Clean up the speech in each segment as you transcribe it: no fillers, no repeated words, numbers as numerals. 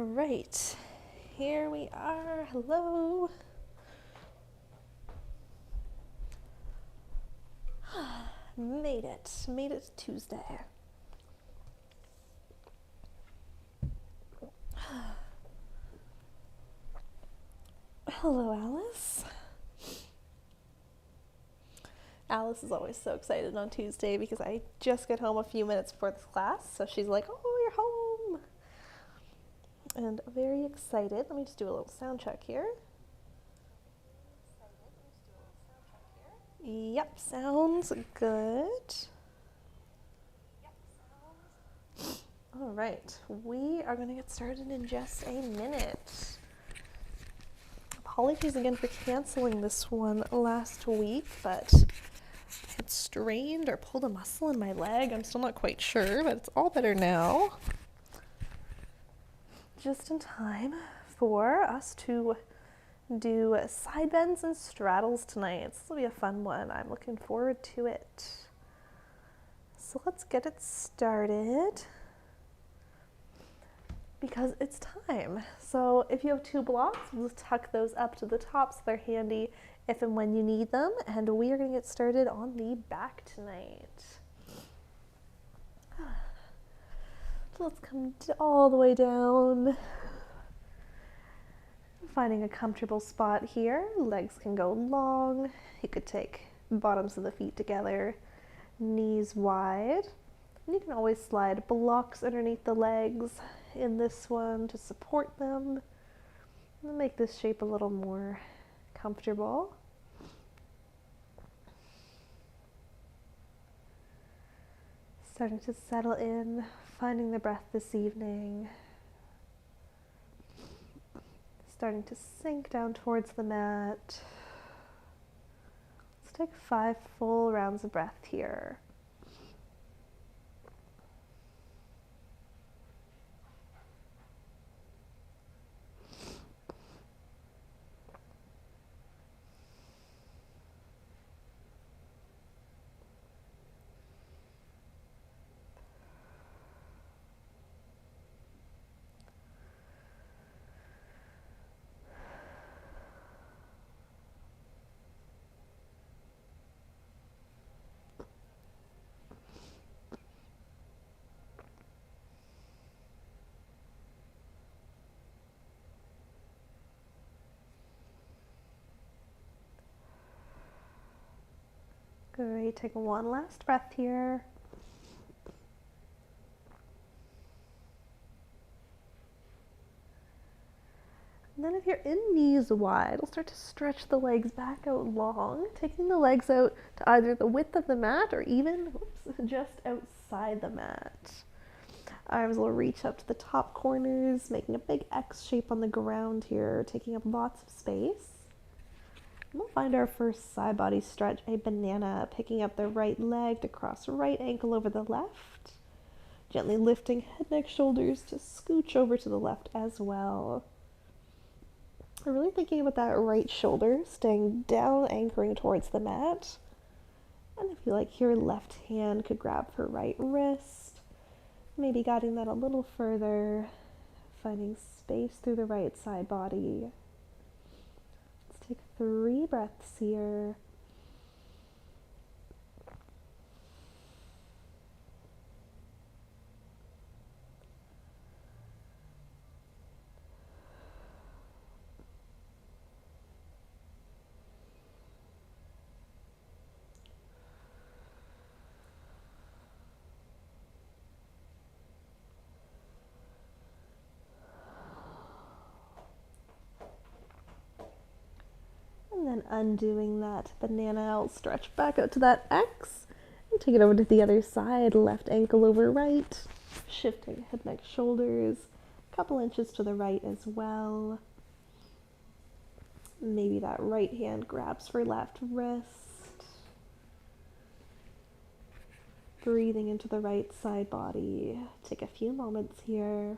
Right, here we are. Hello. Made it Tuesday. Hello, Alice. Alice is always so excited on Tuesday because I just get home a few minutes before this class, so she's like, oh, you're home. And very excited. Let me just do a little sound check here. Yep, sounds good. All right, we are going to get started in just a minute. Apologies again for canceling this one last week, but I had strained or pulled a muscle in my leg. I'm still not quite sure, but it's all better now. Just in time for us to do side bends and straddles tonight. This will be a fun one. I'm looking forward to it. So let's get it started because it's time. So if you have two blocks, we'll tuck those up to the top so they're handy if and when you need them. And we are going to get started on the back tonight. So let's come all the way down. Finding a comfortable spot here. Legs can go long. You could take bottoms of the feet together, knees wide. And you can always slide blocks underneath the legs in this one to support them and make this shape a little more comfortable. Starting to settle in, finding the breath this evening. Starting to sink down towards the mat. Let's take 5 full rounds of breath here. Great, take one last breath here. And then if you're in knees wide, we'll start to stretch the legs back out long, taking the legs out to either the width of the mat or even just outside the mat. Arms will reach up to the top corners, making a big X shape on the ground here, taking up lots of space. We'll find our first side body stretch, a banana, picking up the right leg to cross right ankle over the left. Gently lifting head, neck, shoulders to scooch over to the left as well. We're really thinking about that right shoulder, staying down, anchoring towards the mat. And if you like, your left hand could grab for right wrist, maybe guiding that a little further, finding space through the right side body. Take 3 breaths here. And then undoing that banana, I'll stretch back out to that X and take it over to the other side, left ankle over right, shifting head, neck, shoulders, a couple inches to the right as well. Maybe that right hand grabs for left wrist. Breathing into the right side body. Take a few moments here.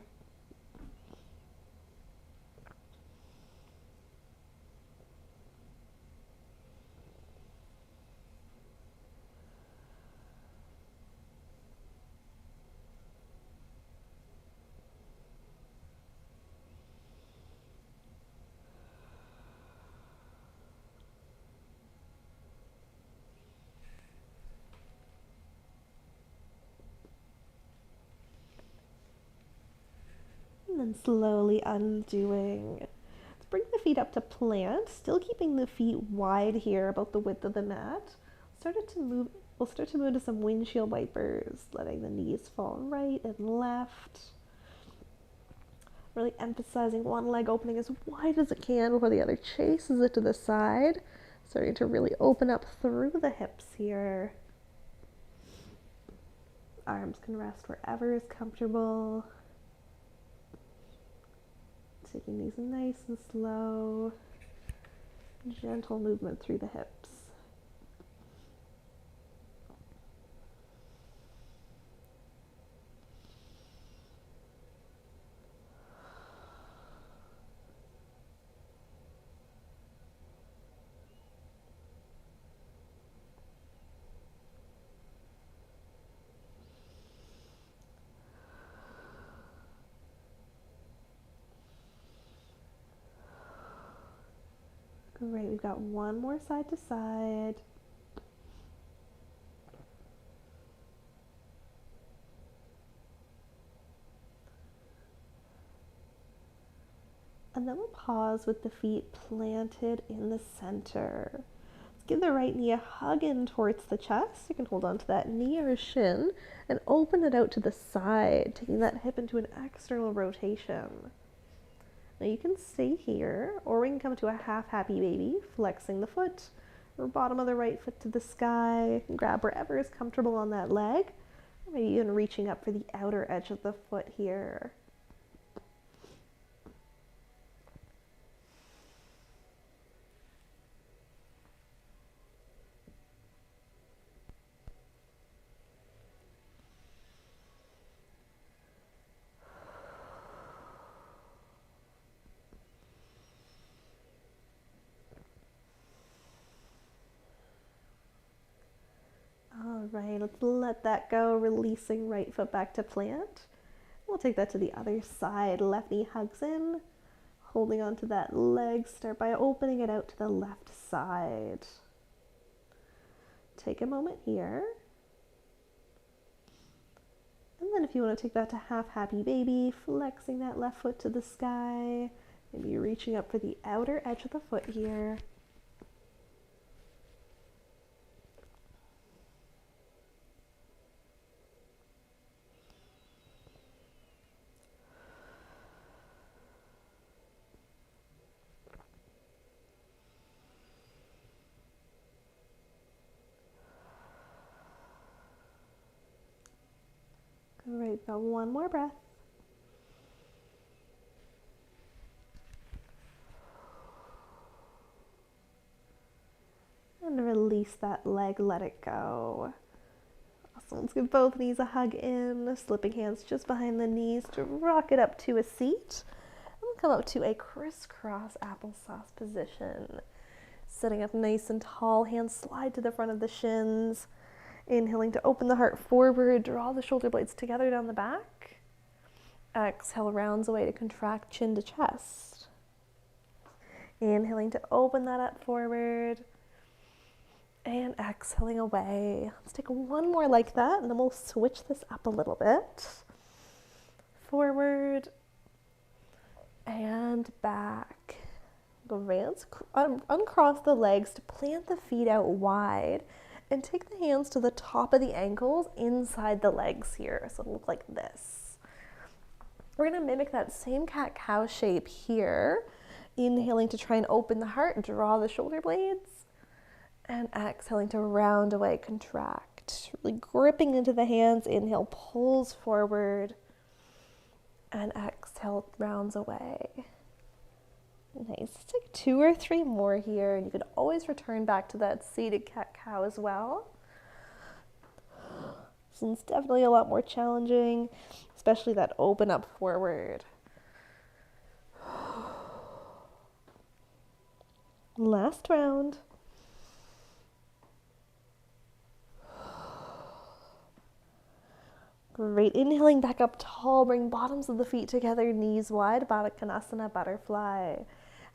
And slowly undoing. Let's bring the feet up to plant, still keeping the feet wide here, about the width of the mat. We'll start to move to some windshield wipers, letting the knees fall right and left. Really emphasizing one leg opening as wide as it can before the other chases it to the side. Starting to really open up through the hips here. Arms can rest wherever is comfortable. Taking these nice and slow, gentle movement through the hips. Great, we've got one more side to side. And then we'll pause with the feet planted in the center. Let's give the right knee a hug in towards the chest. You can hold on to that knee or shin and open it out to the side, taking that hip into an external rotation. Now you can stay here, or we can come to a half happy baby, flexing the foot, or bottom of the right foot to the sky, and grab wherever is comfortable on that leg, or maybe even reaching up for the outer edge of the foot here. All right, let's let that go, releasing right foot back to plant. We'll take that to the other side. Left knee hugs in, holding on to that leg. Start by opening it out to the left side. Take a moment here. And then if you want to take that to half happy baby, flexing that left foot to the sky. Maybe reaching up for the outer edge of the foot here. Great, got one more breath. And release that leg, let it go. Awesome, let's give both knees a hug in, slipping hands just behind the knees to rock it up to a seat. And we'll come up to a crisscross applesauce position. Sitting up nice and tall, hands slide to the front of the shins. Inhaling to open the heart forward, draw the shoulder blades together down the back. Exhale, rounds away to contract chin to chest. Inhaling to open that up forward. And exhaling away. Let's take one more like that, and then we'll switch this up a little bit. Forward and back. Great. Let's uncross the legs to plant the feet out wide. And take the hands to the top of the ankles inside the legs here. So it'll look like this. We're going to mimic that same cat-cow shape here. Inhaling to try and open the heart, draw the shoulder blades. And exhaling to round away, contract. Really gripping into the hands. Inhale, pulls forward. And exhale, rounds away. Nice. Let's take 2 or 3 more here, and you could always return back to that seated cat-cow as well. This one's definitely a lot more challenging, especially that open up forward. Last round. Great. Inhaling back up tall, bring bottoms of the feet together, knees wide, Baddha Konasana, butterfly.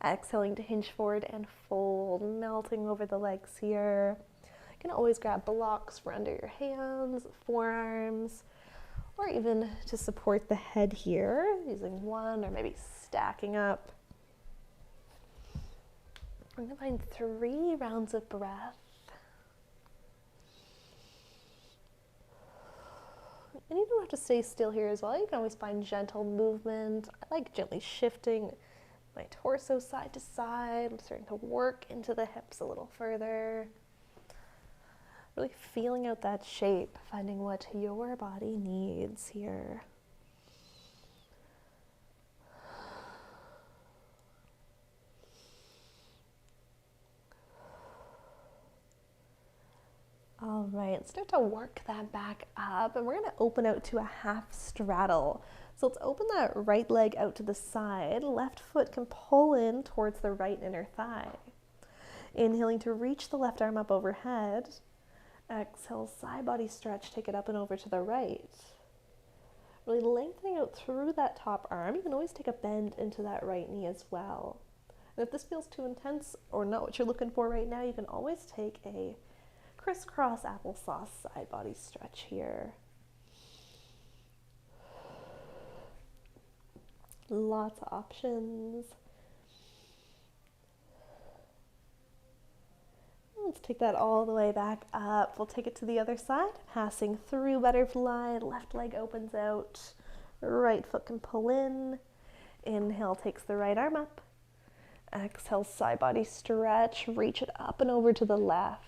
Exhaling to hinge forward and fold, melting over the legs here. You can always grab blocks for under your hands, forearms, or even to support the head here, using one or maybe stacking up. We're going to find 3 rounds of breath. And you don't have to stay still here as well. You can always find gentle movement. I like gently shifting my torso side to side. I'm starting to work into the hips a little further. Really feeling out that shape, finding what your body needs here. All right, start to work that back up, and we're going to open out to a half straddle. So let's open that right leg out to the side. Left foot can pull in towards the right inner thigh. Inhaling to reach the left arm up overhead. Exhale, side body stretch, take it up and over to the right. Really lengthening out through that top arm. You can always take a bend into that right knee as well. And if this feels too intense or not what you're looking for right now, you can always take a crisscross applesauce side body stretch here. Lots of options. Let's take that all the way back up. We'll take it to the other side, passing through butterfly. Left leg opens out. Right foot can pull in. Inhale takes the right arm up. Exhale, side body stretch. Reach it up and over to the left.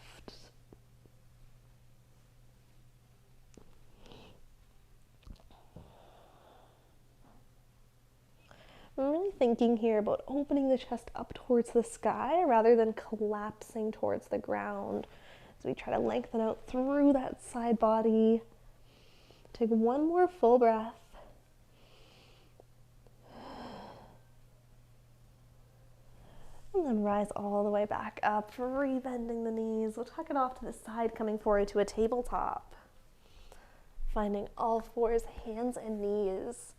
I'm really thinking here about opening the chest up towards the sky rather than collapsing towards the ground. So we try to lengthen out through that side body. Take one more full breath. And then rise all the way back up, re-bending the knees. We'll tuck it off to the side, coming forward to a tabletop. Finding all fours, hands and knees.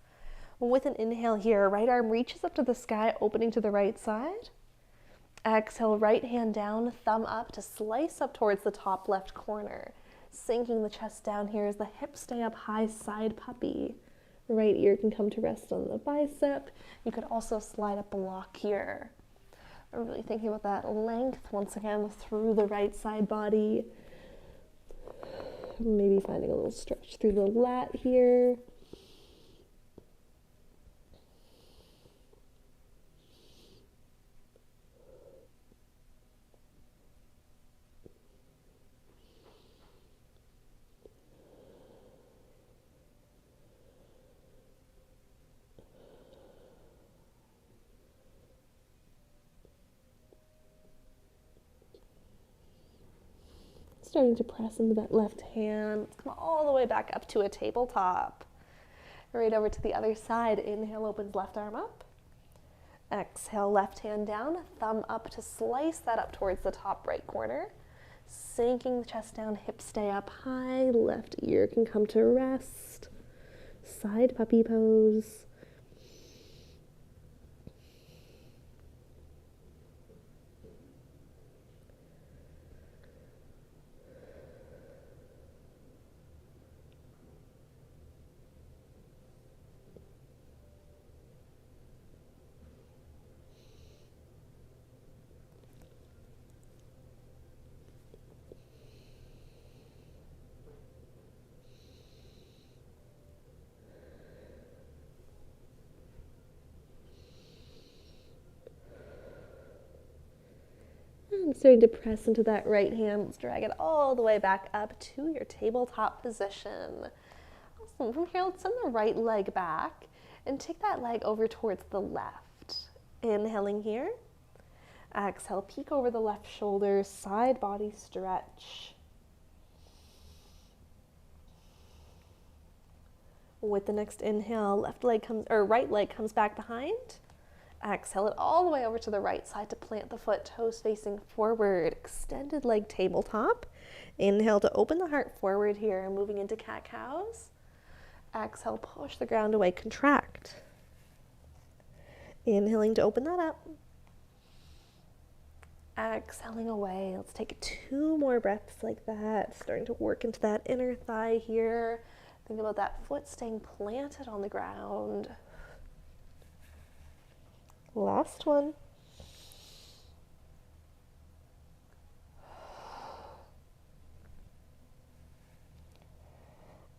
With an inhale here, right arm reaches up to the sky, opening to the right side. Exhale, right hand down, thumb up to slice up towards the top left corner. Sinking the chest down here as the hips stay up high, side puppy. Right ear can come to rest on the bicep. You could also slide a block here. I'm really thinking about that length once again through the right side body. Maybe finding a little stretch through the lat here. Starting to press into that left hand. Let's come all the way back up to a tabletop. Right over to the other side. Inhale, opens left arm up. Exhale, left hand down, thumb up to slice that up towards the top right corner. Sinking the chest down, hips stay up high, left ear can come to rest. Side puppy pose. And starting to press into that right hand. Let's drag it all the way back up to your tabletop position. Awesome. From here, let's send the right leg back and take that leg over towards the left. Inhaling here. Exhale, peek over the left shoulder, side body stretch. With the next inhale, right leg comes back behind. Exhale it all the way over to the right side to plant the foot, toes facing forward, extended leg tabletop. Inhale to open the heart forward here, moving into cat-cows. Exhale, push the ground away, contract. Inhaling to open that up. Exhaling away. Let's take 2 more breaths like that, starting to work into that inner thigh here. Think about that foot staying planted on the ground. Last one.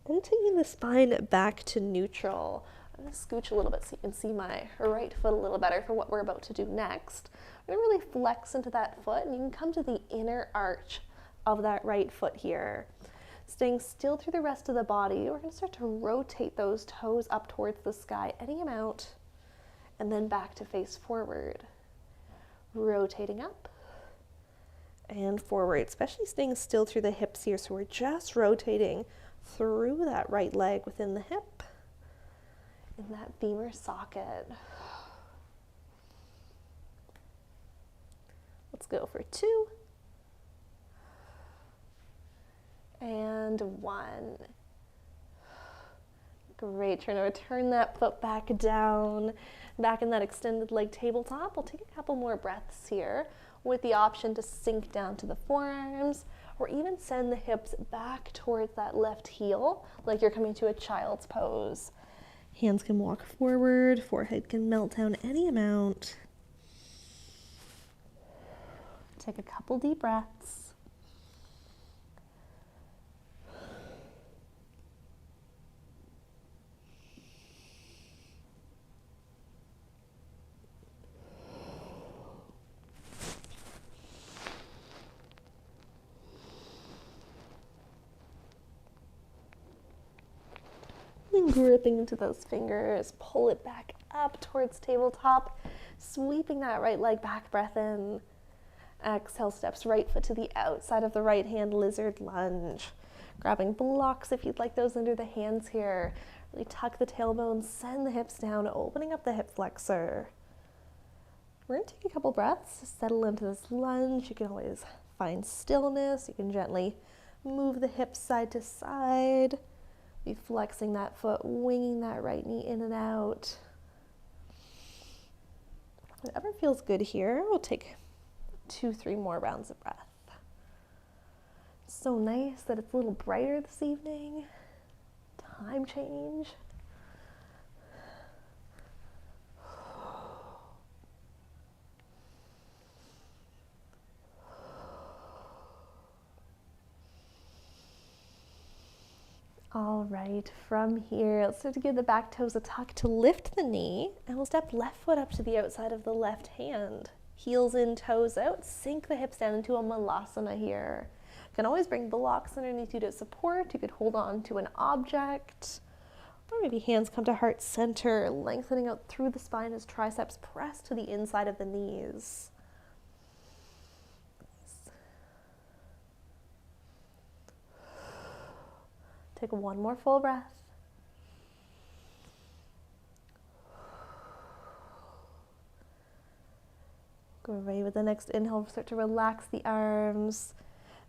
And taking the spine back to neutral. I'm going to scooch a little bit so you can see my right foot a little better for what we're about to do next. I'm going to really flex into that foot, and you can come to the inner arch of that right foot here. Staying still through the rest of the body, we're going to start to rotate those toes up towards the sky, any amount, and then back to face forward. Rotating up and forward, especially staying still through the hips here. So we're just rotating through that right leg within the hip in that femur socket. Let's go for 2 and 1. Great. Trying to return that foot back down, back in that extended leg tabletop. We'll take a couple more breaths here with the option to sink down to the forearms, or even send the hips back towards that left heel like you're coming to a child's pose. Hands can walk forward, forehead can melt down any amount. Take a couple deep breaths. And gripping into those fingers, pull it back up towards tabletop, sweeping that right leg back, breath in. Exhale, steps right foot to the outside of the right hand, lizard lunge. Grabbing blocks if you'd like those under the hands here. Really tuck the tailbone, send the hips down, opening up the hip flexor. We're going to take a couple breaths to settle into this lunge. You can always find stillness. You can gently move the hips side to side. Be flexing that foot, winging that right knee in and out. Whatever feels good here, we'll take 2-3 more rounds of breath. So nice that it's a little brighter this evening. Time change. All right, from here, let's start to give the back toes a tuck to lift the knee, and we'll step left foot up to the outside of the left hand. Heels in, toes out, sink the hips down into a malasana here. You can always bring blocks underneath you to support. You could hold on to an object, or maybe hands come to heart center, lengthening out through the spine as triceps press to the inside of the knees. Take one more full breath. Great. With the next inhale, start to relax the arms.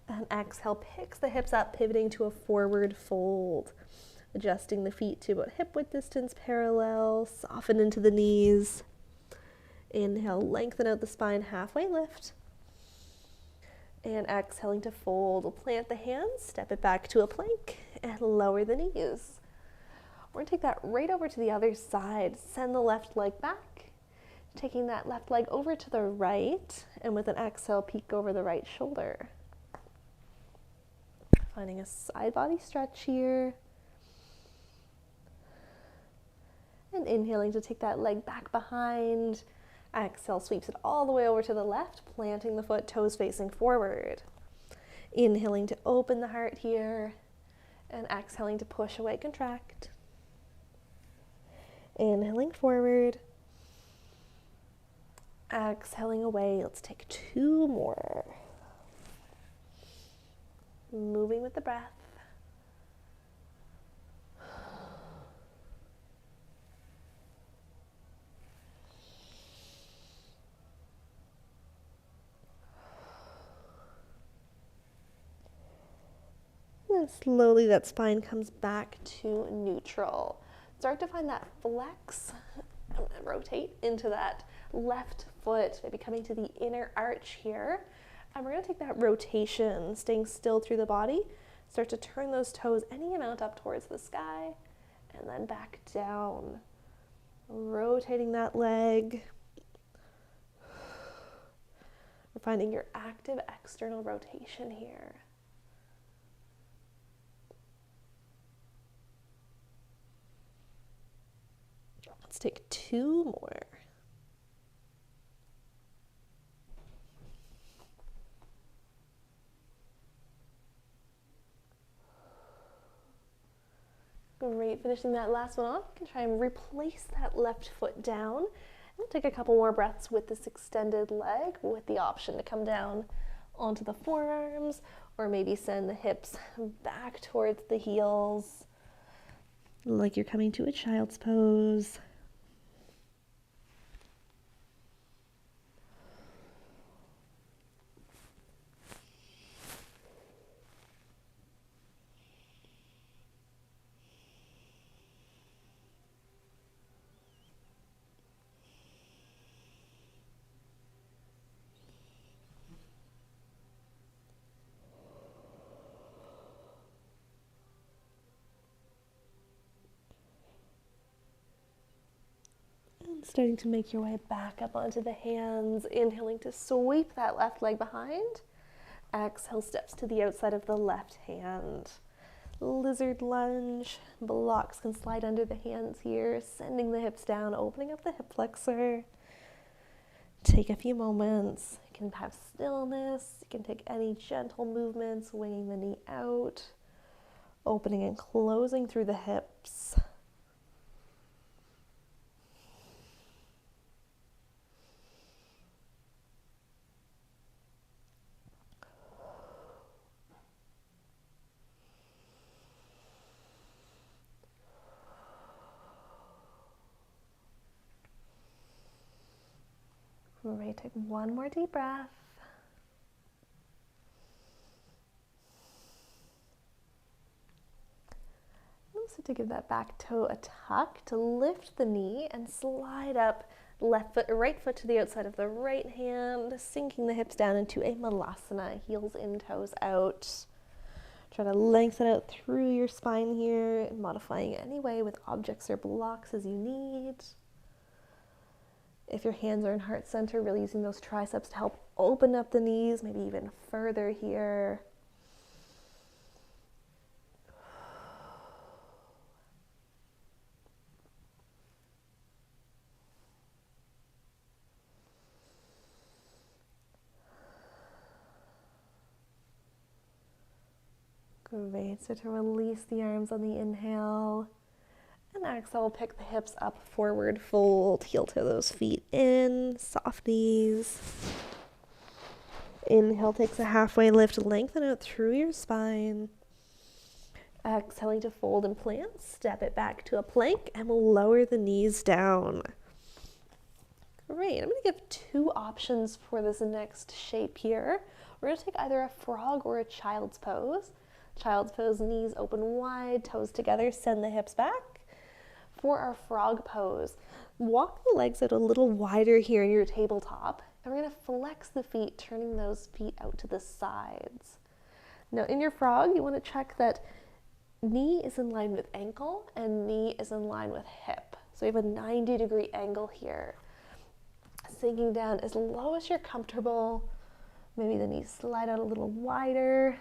And exhale, picks the hips up, pivoting to a forward fold. Adjusting the feet to about hip width distance parallel. Soften into the knees. Inhale, lengthen out the spine, halfway lift. And exhaling to fold. We'll plant the hands, step it back to a plank, and lower the knees. We're going to take that right over to the other side. Send the left leg back. Taking that left leg over to the right, and with an exhale, peek over the right shoulder. Finding a side body stretch here. And inhaling to take that leg back behind. Exhale, sweeps it all the way over to the left, planting the foot, toes facing forward. Inhaling to open the heart here, and exhaling to push away, contract. Inhaling forward. Exhaling away. Let's take 2 more. Moving with the breath. And slowly that spine comes back to neutral. Start to find that flex and rotate into that left foot, maybe coming to the inner arch here. And we're going to take that rotation, staying still through the body, Start to turn those toes any amount up towards the sky, and then back down. Rotating that leg. We're finding your active external rotation here. Let's take 2 more. Great, finishing that last one off. You can try and replace that left foot down. And take a couple more breaths with this extended leg, with the option to come down onto the forearms, or maybe send the hips back towards the heels, like you're coming to a child's pose. Starting to make your way back up onto the hands, inhaling to sweep that left leg behind. Exhale, steps to the outside of the left hand. Lizard lunge, blocks can slide under the hands here, sending the hips down, opening up the hip flexor. Take a few moments. You can have stillness, you can take any gentle movements, winging the knee out, opening and closing through the hips. Great, take one more deep breath. Also to give that back toe a tuck, to lift the knee and slide up left foot, right foot to the outside of the right hand, sinking the hips down into a malasana, heels in, toes out. Try to lengthen out through your spine here, modifying any way with objects or blocks as you need. If your hands are in heart center, really using those triceps to help open up the knees, maybe even further here. Great, so to release the arms on the inhale, and exhale, pick the hips up, forward fold, heel to those feet in, soft knees. Inhale takes a halfway lift, lengthen out through your spine. Exhaling to fold and plant, step it back to a plank, and we'll lower the knees down. Great, I'm going to give 2 options for this next shape here. We're going to take either a frog or a child's pose. Child's pose, knees open wide, toes together, send the hips back. For our frog pose, walk the legs out a little wider here in your tabletop, and we're going to flex the feet, turning those feet out to the sides. Now in your frog, you want to check that knee is in line with ankle and knee is in line with hip. So we have a 90-degree angle here. Sinking down as low as you're comfortable. Maybe the knees slide out a little wider.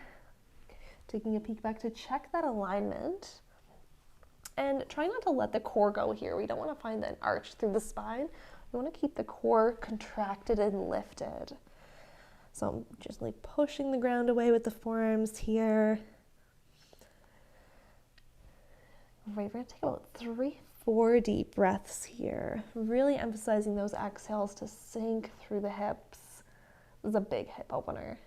Taking a peek back to check that alignment. And try not to let the core go here. We don't want to find an arch through the spine. We want to keep the core contracted and lifted. So I'm just like pushing the ground away with the forearms here. Right, we're going to take about 3-4 deep breaths here. Really emphasizing those exhales to sink through the hips. This is a big hip opener.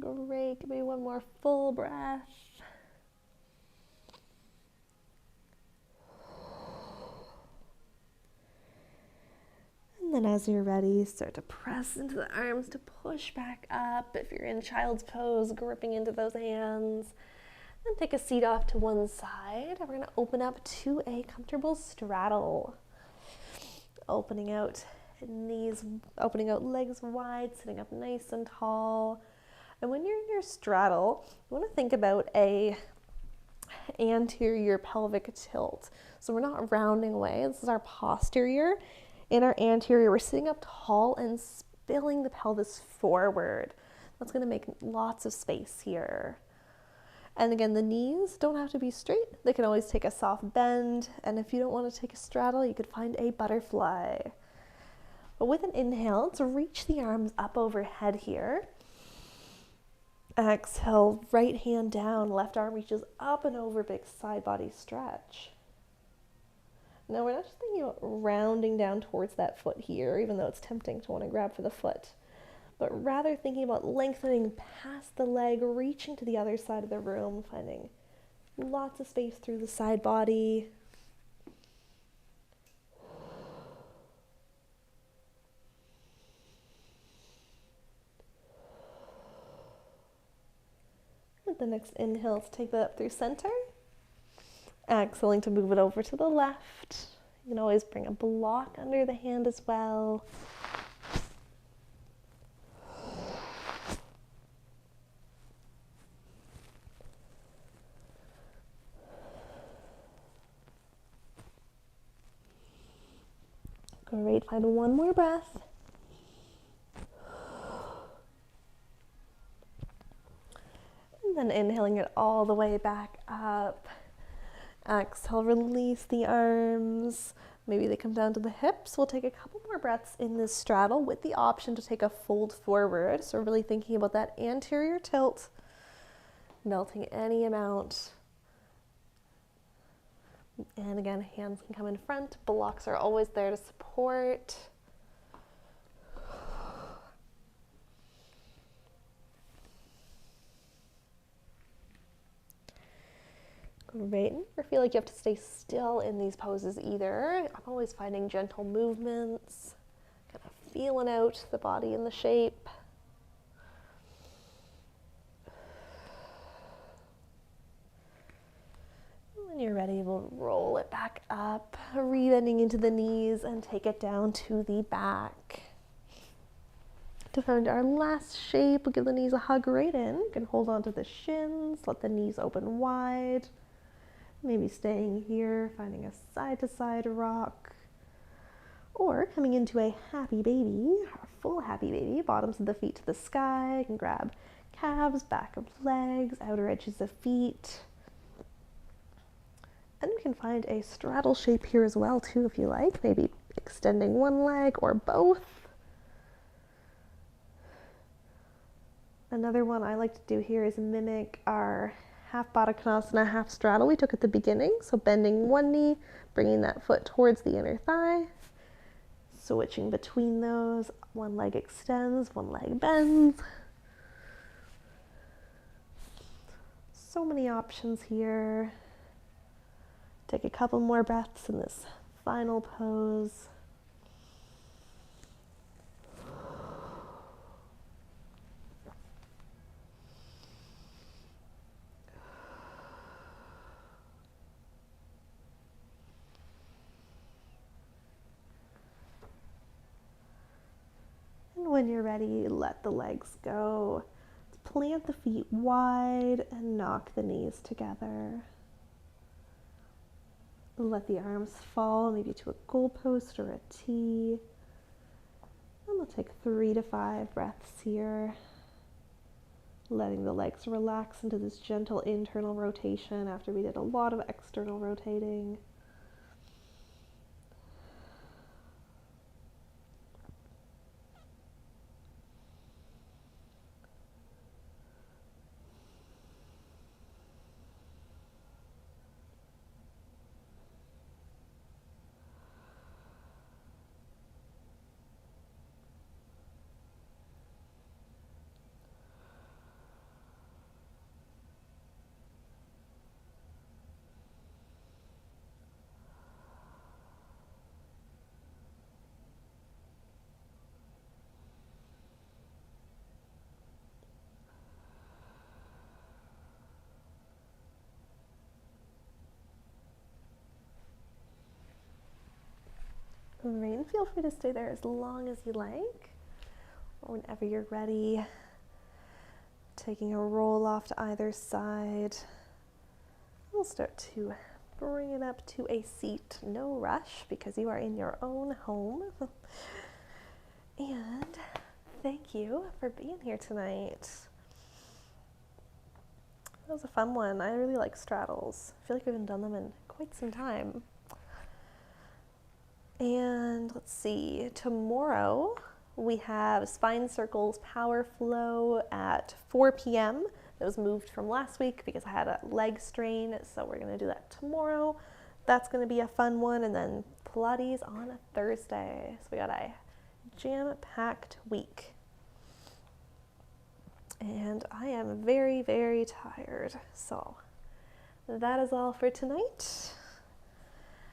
Great, give me one more full breath. then as you're ready, start to press into the arms to push back up. If you're in child's pose, gripping into those hands. Then take a seat off to one side. We're going to open up to a comfortable straddle. Opening out knees, opening out legs wide, sitting up nice and tall. And when you're in your straddle, you want to think about a anterior pelvic tilt. So we're not rounding away. This is our posterior. In our anterior, we're sitting up tall and spilling the pelvis forward. That's going to make lots of space here. And again, the knees don't have to be straight. They can always take a soft bend. And if you don't want to take a straddle, you could find a butterfly. But with an inhale, let's reach the arms up overhead here. Exhale, right hand down, left arm reaches up and over, big side body stretch. Now we're not just thinking about rounding down towards that foot here, even though it's tempting to want to grab for the foot, but rather thinking about lengthening past the leg, reaching to the other side of the room, finding lots of space through the side body. With the next inhale, let's take that up through center. Exhaling to move it over to the left. You can always bring a block under the hand as well. Great, find one more breath. And then inhaling it all the way back up. Exhale, release the arms. Maybe they come down to the hips. We'll take a couple more breaths in this straddle with the option to take a fold forward. So really thinking about that anterior tilt, melting any amount. And again, hands can come in front. Blocks are always there to support. Great. Never feel like you have to stay still in these poses either. I'm always finding gentle movements, kind of feeling out the body and the shape. When you're ready, we'll roll it back up, re-bending into the knees and take it down to the back. To find our last shape, we'll give the knees a hug right in. You can hold on to the shins, let the knees open wide. Maybe staying here, finding a side-to-side rock. Or coming into a happy baby, or full happy baby, bottoms of the feet to the sky. You can grab calves, back of legs, outer edges of feet. And we can find a straddle shape here as well too, if you like. Maybe extending one leg or both. Another one I like to do here is mimic our half Baddha Konasana, half straddle we took at the beginning. So bending one knee, bringing that foot towards the inner thigh. Switching between those. One leg extends, one leg bends. So many options here. Take a couple more breaths in this final pose. And when you're ready, let the legs go. Plant the feet wide and knock the knees together. Let the arms fall, maybe to a goalpost or a T. And we'll take 3 to 5 breaths here. Letting the legs relax into this gentle internal rotation after we did a lot of external rotating. And feel free to stay there as long as you like, or whenever you're ready. Taking a roll off to either side. We'll start to bring it up to a seat. No rush because you are in your own home. And thank you for being here tonight. That was a fun one. I really like straddles. I feel like we haven't done them in quite some time. And let's see, tomorrow we have Spine Circles Power Flow at 4 p.m. That was moved from last week because I had a leg strain, so we're going to do that tomorrow. That's going to be a fun one. And then Pilates on a Thursday. So we got a jam-packed week. And I am very, very tired. So that is all for tonight.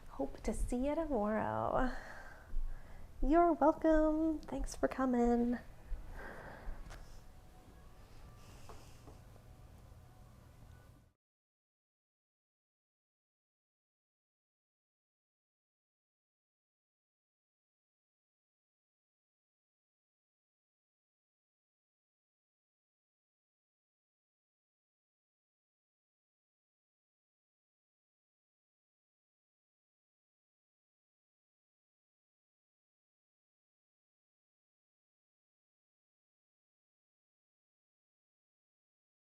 Hope to see you tomorrow. You're welcome. Thanks for coming.